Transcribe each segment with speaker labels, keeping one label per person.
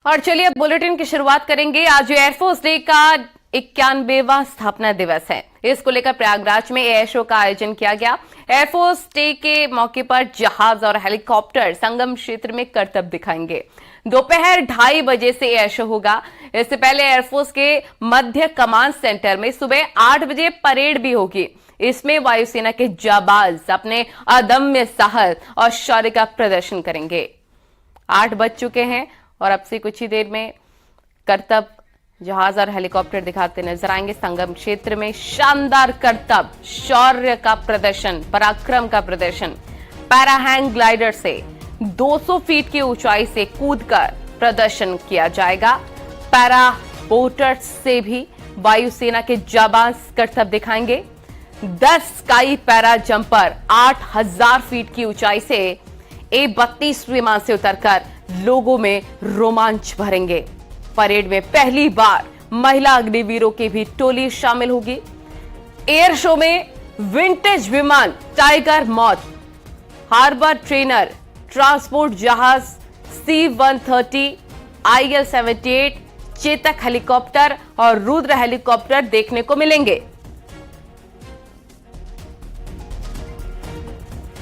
Speaker 1: और चलिए अब बुलेटिन की शुरुआत करेंगे। आज एयरफोर्स डे का 91वां स्थापना दिवस है। इसको लेकर प्रयागराज में एयर शो का आयोजन किया गया। एयरफोर्स डे के मौके पर जहाज और हेलीकॉप्टर संगम क्षेत्र में करतब दिखाएंगे। दोपहर 2:30 बजे से एयर शो होगा। इससे पहले एयरफोर्स के मध्य कमांड सेंटर में सुबह 8 बजे परेड भी होगी। इसमें वायुसेना के जाबाज अपने अदम्य साहस और शौर्य का प्रदर्शन करेंगे। 8 बज चुके हैं और अब से कुछ ही देर में करतब जहाज और हेलीकॉप्टर दिखाते नजर आएंगे। संगम क्षेत्र में शानदार करतब, शौर्य का प्रदर्शन, पराक्रम का प्रदर्शन। पैरा हैंग ग्लाइडर से 200 फीट की ऊंचाई से कूदकर प्रदर्शन किया जाएगा। पैरा बोटर्स से भी वायुसेना के जाबाज करतब दिखाएंगे। 10 स्काई पैरा जंपर 8000 फीट की ऊंचाई से A-32 विमान से उतरकर लोगों में रोमांच भरेंगे। परेड में पहली बार महिला अग्निवीरों की भी टोली शामिल होगी। एयर शो में विंटेज विमान टाइगर मॉथ, हार्बर ट्रेनर, ट्रांसपोर्ट जहाज C-130, IL-78, चेतक हेलीकॉप्टर और रुद्र हेलीकॉप्टर देखने को मिलेंगे।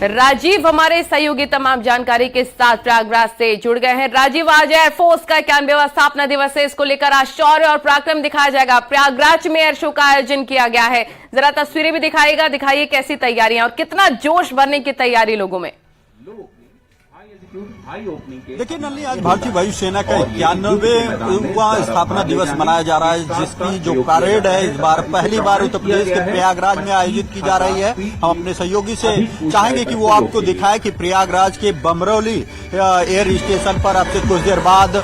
Speaker 1: राजीव हमारे सहयोगी तमाम जानकारी के साथ प्रयागराज से जुड़ गए हैं। राजीव, आज एयरफोर्स का 91वां स्थापना दिवस है। इसको लेकर आज शौर्य और पराक्रम दिखाया जाएगा। प्रयागराज में एयर शो का आयोजन किया गया है। जरा तस्वीरें भी दिखाइए कैसी तैयारियां और कितना जोश भरने की तैयारी लोगों में।
Speaker 2: देखिए नलिनी, आज भारतीय वायुसेना का 91वां स्थापना दिवस मनाया जा रहा है, जिसकी जो परेड है इस बार पहली बार उत्तर प्रदेश के प्रयागराज में आयोजित की जा रही है। हम अपने सहयोगी से चाहेंगे कि वो आपको दिखाए कि प्रयागराज के बमरौली एयर स्टेशन पर अब से कुछ देर बाद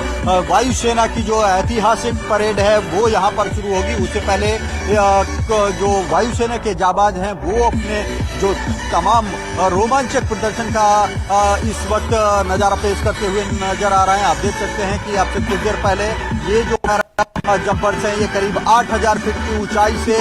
Speaker 2: वायुसेना की जो ऐतिहासिक परेड है वो यहाँ पर शुरू होगी। उससे पहले जो वायुसेना के जाबाज हैं वो अपने जो तमाम रोमांचक प्रदर्शन का इस वक्त नजारा पेश करते हुए नजर आ रहे हैं। आप देख सकते हैं कि आपसे कुछ देर पहले ये जो जंपर्स हैं ये करीब 8000 फीट की ऊंचाई से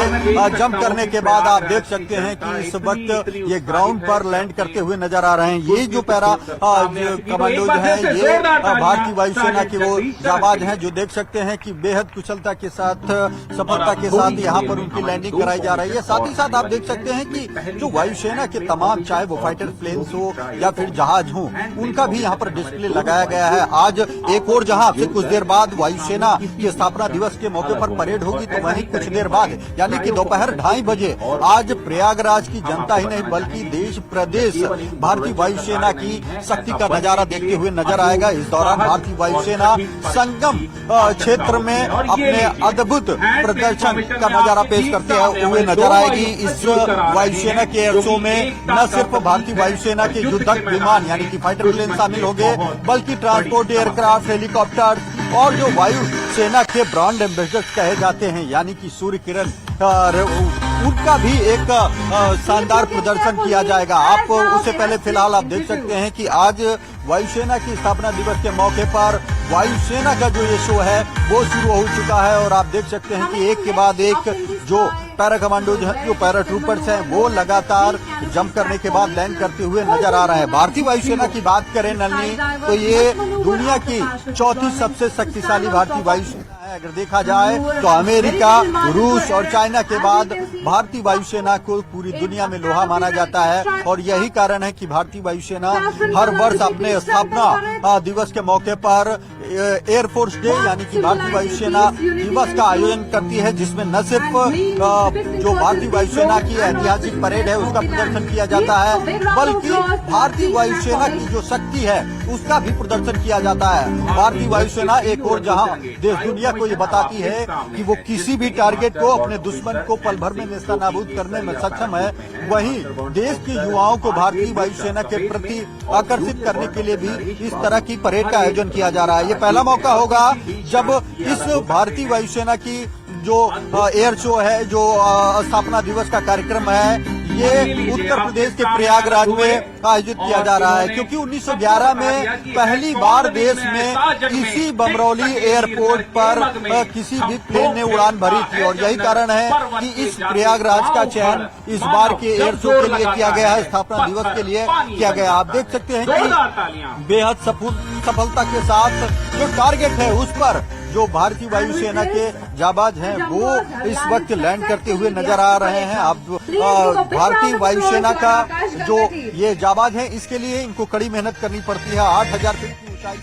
Speaker 2: जंप करने के बाद आप देख सकते हैं कि इस वक्त ये ग्राउंड पर लैंड करते हुए नजर आ रहे हैं। ये जो पैरा कमांडोज हैं ये भारतीय वायुसेना के वो जाबाज हैं जो देख सकते हैं कि बेहद कुशलता के साथ, सफलता के साथ यहाँ पर उनकी लैंडिंग कराई जा रही है। साथ ही साथ आप देख सकते हैं कि जो वायुसेना के तमाम, चाहे वो फाइटर प्लेन्स हो या फिर जहाज हो, उनका भी यहाँ पर डिस्प्ले लगाया गया है। आज एक और जहाँ आपसे कुछ देर बाद वायुसेना की स्थापना दिवस के मौके पर परेड होगी, तो वहीं कुछ देर बाद यानी कि दोपहर 2:30 बजे आज प्रयागराज की जनता ही नहीं बल्कि देश प्रदेश भारतीय वायुसेना की शक्ति का नजारा देखते हुए नजर आएगा। इस दौरान भारतीय वायुसेना संगम क्षेत्र में अपने अद्भुत प्रदर्शन का नजारा पेश करते हुए नजर आएगी। इस वायुसेना के एयर शो में न सिर्फ भारतीय वायुसेना के युद्धक विमान यानी कि फाइटर प्लेन शामिल होंगे, बल्कि ट्रांसपोर्ट एयरक्राफ्ट, हेलीकॉप्टर और जो वायुसेना के ब्रांड एम्बेसडर्स कहे जाते हैं यानी कि सूर्य किरण, उनका भी एक शानदार प्रदर्शन किया जाएगा। आप उससे पहले फिलहाल आप देख सकते हैं कि आज वायुसेना की स्थापना दिवस के मौके पर वायुसेना का जो ये शो है वो शुरू हो चुका है और आप देख सकते हैं कि एक के बाद एक जो पैरा कमांडोज हैं, जो पैरा ट्रूपर्स हैं, वो लगातार जंप करने के बाद लैंड करते हुए नजर आ रहे हैं। भारतीय वायुसेना की बात करें नलिनी, तो ये दुनिया की चौथी सबसे शक्तिशाली भारतीय वायुसेना है। अगर देखा जाए तो अमेरिका, रूस और चाइना के बाद भारतीय वायुसेना को पूरी दुनिया में लोहा माना जाता है और यही कारण है कि भारतीय वायुसेना हर वर्ष अपने स्थापना दिवस के मौके पर एयरफोर्स डे यानी कि भारतीय वायुसेना दिवस का आयोजन करती है, जिसमें न सिर्फ जो भारतीय वायुसेना की ऐतिहासिक परेड है उसका प्रदर्शन किया जाता है, बल्कि भारतीय वायुसेना की जो शक्ति है उसका भी प्रदर्शन किया जाता है। भारतीय वायुसेना एक और जहां देश दुनिया को ये बताती है कि वो किसी भी टारगेट को, अपने दुश्मन को पल भर में नेस्तनाबूद करने में सक्षम है, वहीं देश के युवाओं को भारतीय वायुसेना के प्रति आकर्षित करने के लिए भी इस तरह की परेड का आयोजन किया जा रहा है। ये पहला मौका होगा जब इस भारतीय वायुसेना की जो एयर शो है, जो स्थापना दिवस का कार्यक्रम है, ये उत्तर प्रदेश के प्रयागराज में आयोजित किया जा रहा है, क्योंकि 1911 में पहली बार देश में इसी बमरौली एयरपोर्ट पर किसी भी प्लेन ने उड़ान भरी थी। और यही कारण है कि इस प्रयागराज का चयन इस बार के एयर शो के लिए किया गया है, स्थापना दिवस के लिए किया गया। आप देख सकते हैं कि बेहद सफलता के साथ जो टारगेट है उस पर जो भारतीय वायुसेना के जाबाज हैं वो इस वक्त लैंड करते हुए नजर आ रहे हैं। अब भारतीय वायुसेना का जो ये जाबाज हैं इसके लिए इनको कड़ी मेहनत करनी पड़ती है। 8000 फीट की ऊंचाई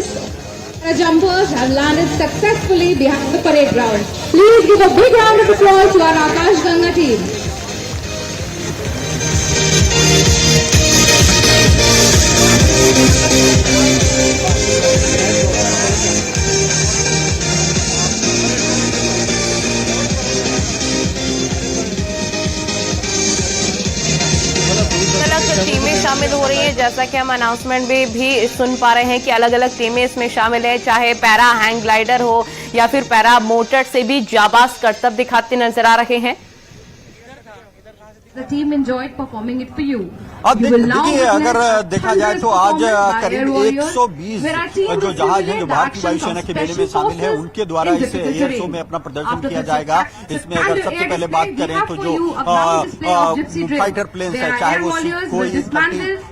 Speaker 2: से
Speaker 3: The jumpers have landed successfully behind the parade ground. Please give a big round of applause to our Akash Ganga team.
Speaker 1: टीमें शामिल हो रही हैं, जैसा कि हम अनाउंसमेंट में भी सुन पा रहे हैं कि अलग अलग टीमें इसमें शामिल है, चाहे पैरा हैंग ग्लाइडर हो या फिर पैरा मोटर से भी जाबाज करतब दिखाते नजर आ रहे हैं।
Speaker 3: The team enjoyed performing it for you.
Speaker 2: अब देखिए, अगर देखा जाए तो आज करीब 120 जो जहाज हैं जो भारतीय वायुसेना के बेड़े में शामिल है उनके द्वारा इस एयर शो में अपना प्रदर्शन किया जाएगा। इसमें अगर सबसे पहले बात करें तो जो फाइटर प्लेन्स है, चाहे वो कोई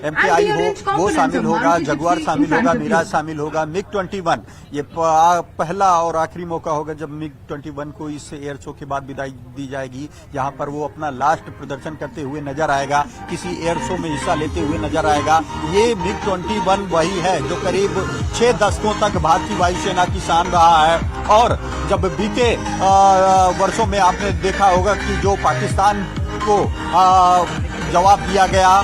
Speaker 2: MKI हो वो शामिल होगा, जगुआर शामिल होगा, मिराज शामिल होगा, MiG-21 ये पहला और आखिरी मौका होगा जब MiG-21 को इस एयर शो के बाद विदाई दी जाएगी, जहां पर वो अपना लास्ट प्रदर्शन करते हुए नजर आएगा, किसी एयर शो में हिस्सा लेते हुए नजर आएगा। ये MiG-21 वही है जो करीब 6 दशकों तक भारतीय वायुसेना की शान रहा है। और जब बीते वर्षों में आपने देखा होगा कि जो पाकिस्तान को जवाब दिया गया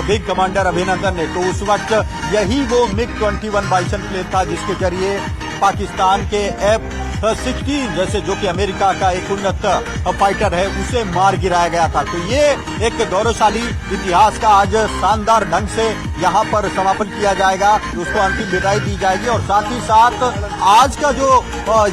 Speaker 2: विंग कमांडर अभिनंदन ने, तो उस वक्त यही वो MiG-21 बाइसन प्लेन था जिसके जरिए पाकिस्तान के F-16 जैसे जो कि अमेरिका का एक उन्नत फाइटर है उसे मार गिराया गया था। तो ये एक गौरवशाली इतिहास का आज शानदार ढंग से यहाँ पर समापन किया जाएगा, उसको अंतिम विदाई दी जाएगी। और साथ ही साथ आज का जो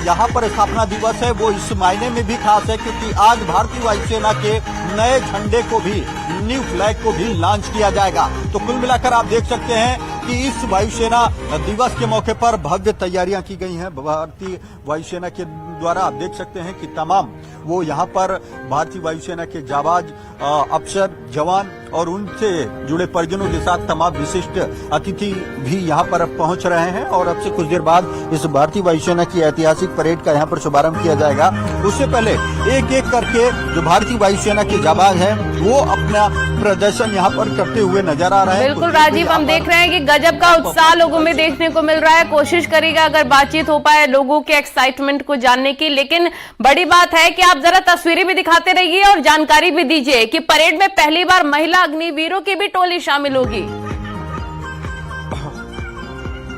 Speaker 2: यहाँ पर स्थापना दिवस है वो इस मायने में भी खास है क्योंकि आज भारतीय वायुसेना के नए झंडे को भी, न्यू फ्लैग को भी लॉन्च किया जाएगा। तो कुल मिलाकर आप देख सकते हैं कि इस वायुसेना दिवस के मौके पर भव्य तैयारियां की गई हैं भारतीय वायुसेना के द्वारा। आप देख सकते हैं कि तमाम वो यहाँ पर भारतीय वायुसेना के जाबाज, अफसर, जवान और उनसे जुड़े परिजनों के साथ तमाम विशिष्ट अतिथि भी यहाँ पर पहुंच रहे हैं। और अब से कुछ देर बाद इस भारतीय वायुसेना की ऐतिहासिक परेड का यहाँ पर शुभारंभ किया जाएगा। उससे पहले एक एक करके जो भारतीय वायुसेना के जाबाज हैं वो अपना प्रदर्शन यहाँ पर करते हुए नजर आ रहे हैं।
Speaker 1: बिल्कुल राजीव, हम देख रहे हैं कि गजब का उत्साह लोगों में देखने को मिल रहा है। कोशिश करेगा अगर बातचीत हो पाए लोगों के एक्साइटमेंट को जानने की, लेकिन बड़ी बात है कि आप जरा तस्वीरें भी दिखाते रहिए और जानकारी भी दीजिए कि परेड में पहली बार महिला अग्निवीरों की भी टोली शामिल होगी।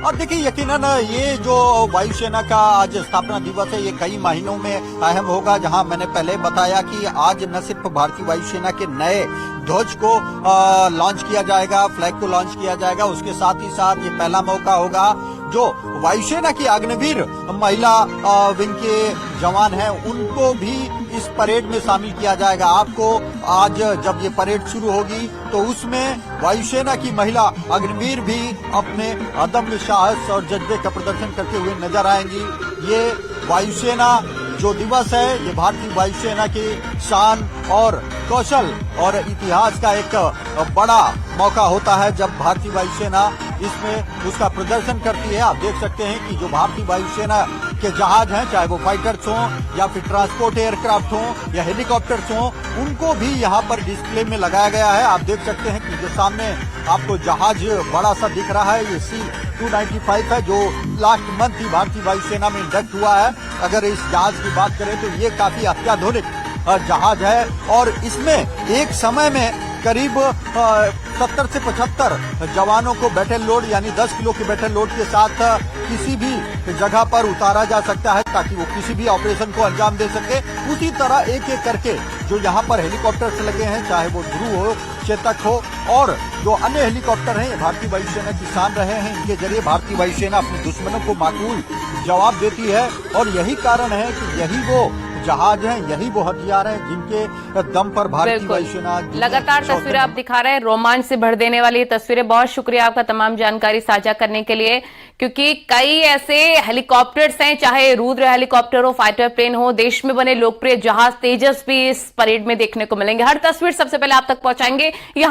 Speaker 2: और देखिए यकीनन ये जो वायुसेना का आज स्थापना दिवस है ये कई महीनों में अहम होगा, जहां मैंने पहले बताया कि आज न सिर्फ भारतीय वायुसेना के नए ध्वज को लॉन्च किया जाएगा, फ्लैग को लॉन्च किया जाएगा, उसके साथ ही साथ ये पहला मौका होगा जो वायुसेना की अग्निवीर महिला विंग के जवान हैं उनको भी इस परेड में शामिल किया जाएगा। आपको आज जब ये परेड शुरू होगी तो उसमें वायुसेना की महिला अग्निवीर भी अपने अदम्य साहस और जज्बे का प्रदर्शन करते हुए नजर आएंगी। ये वायुसेना जो दिवस है ये भारतीय वायुसेना की शान और कौशल और इतिहास का एक बड़ा मौका होता है जब भारतीय वायुसेना इसमें उसका प्रदर्शन करती है। आप देख सकते हैं कि जो भारतीय वायुसेना के जहाज हैं, चाहे वो फाइटर्स हों या फिर ट्रांसपोर्ट एयरक्राफ्ट हों या हेलीकॉप्टर्स हों, उनको भी यहाँ पर डिस्प्ले में लगाया गया है। आप देख सकते हैं कि जो सामने आपको जहाज बड़ा सा दिख रहा है ये C-295 है जो लास्ट मंथ ही भारतीय वायुसेना में इंडक्ट हुआ है। अगर इस जहाज की बात करें तो ये काफी अत्याधुनिक जहाज है और इसमें एक समय में करीब 70 से 75 जवानों को बैटल लोड यानी 10 किलो के बैटल लोड के साथ किसी भी जगह पर उतारा जा सकता है ताकि वो किसी भी ऑपरेशन को अंजाम दे सके। उसी तरह एक एक करके जो यहाँ पर हेलीकॉप्टर्स लगे हैं, चाहे वो ध्रुव हो, चेतक हो और जो अन्य हेलीकॉप्टर हैं, भारतीय वायुसेना की शान रहे हैं। इनके जरिए भारतीय वायुसेना अपने दुश्मनों को माकूल जवाब देती है और यही कारण है कि यही वो जहाज हैं, यही वो हथियार हैं जिनके दम पर भारतीय वायुसेना
Speaker 1: लगातार तस्वीरें आप दिखा रहे हैं, रोमांच से भर देने वाली ये तस्वीरें। बहुत शुक्रिया आपका तमाम जानकारी साझा करने के लिए, क्योंकि कई ऐसे हेलीकॉप्टर्स हैं, चाहे रुद्र हेलीकॉप्टर हो, फाइटर प्लेन हो, देश में बने लोकप्रिय जहाज तेजस भी इस परेड में देखने को मिलेंगे। हर तस्वीर सबसे पहले आप तक पहुंचाएंगे।